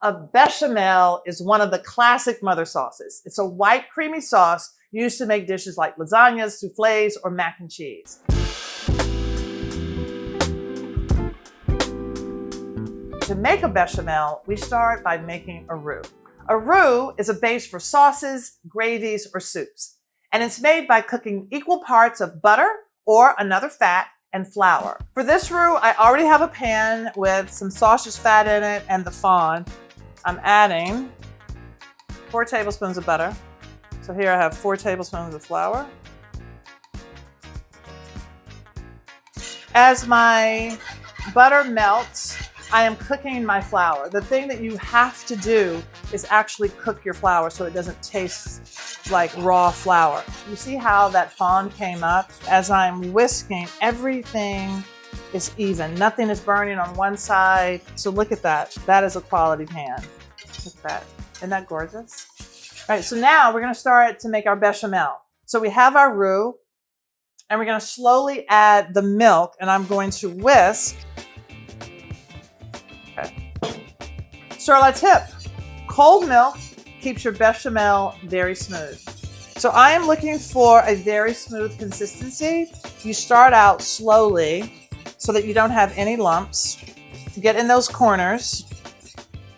A bechamel is one of the classic mother sauces. It's a white creamy sauce used to make dishes like lasagnas, souffles, or mac and cheese. To make a bechamel, we start by making a roux. A roux is a base for sauces, gravies, or soups, and it's made by cooking equal parts of butter or another fat and flour. For this roux, I already have a pan with some sausage fat in it and the fond. I'm adding 4 tablespoons of butter. So here I have 4 tablespoons of flour. As my butter melts, I am cooking my flour. The thing that you have to do is actually cook your flour so it doesn't taste like raw flour. You see how that fond came up? As I'm whisking, everything is even. Nothing is burning on one side. So look at that. That is a quality pan. Look at that. Isn't that gorgeous? All right, so now we're going to start to make our bechamel. So we have our roux, and we're going to slowly add the milk, and I'm going to whisk. Okay. Sur la tip. Cold milk keeps your bechamel very smooth. So I am looking for a very smooth consistency. You start out slowly so that you don't have any lumps. Get in those corners.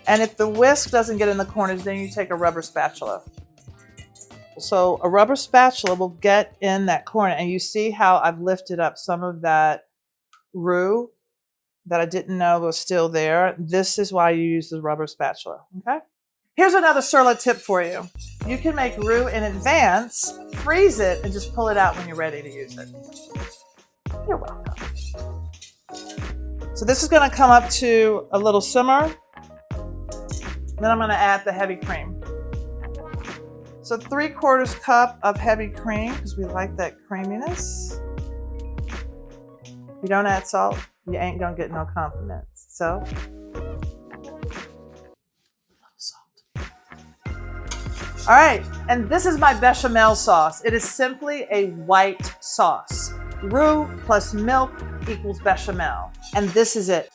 And if the whisk doesn't get in the corners, then you take a rubber spatula. So a rubber spatula will get in that corner, and you see how I've lifted up some of that roux that I didn't know was still there. This is why you use the rubber spatula, okay? Here's another sur la tip for you. You can make roux in advance, freeze it, and just pull it out when you're ready to use it. You're welcome. So this is gonna come up to a little simmer. Then I'm going to add the heavy cream. So 3/4 cup of heavy cream, because we like that creaminess. If you don't add salt, you ain't going to get no compliments. So, salt. All right, and this is my bechamel sauce. It is simply a white sauce. Roux plus milk equals bechamel. And this is it.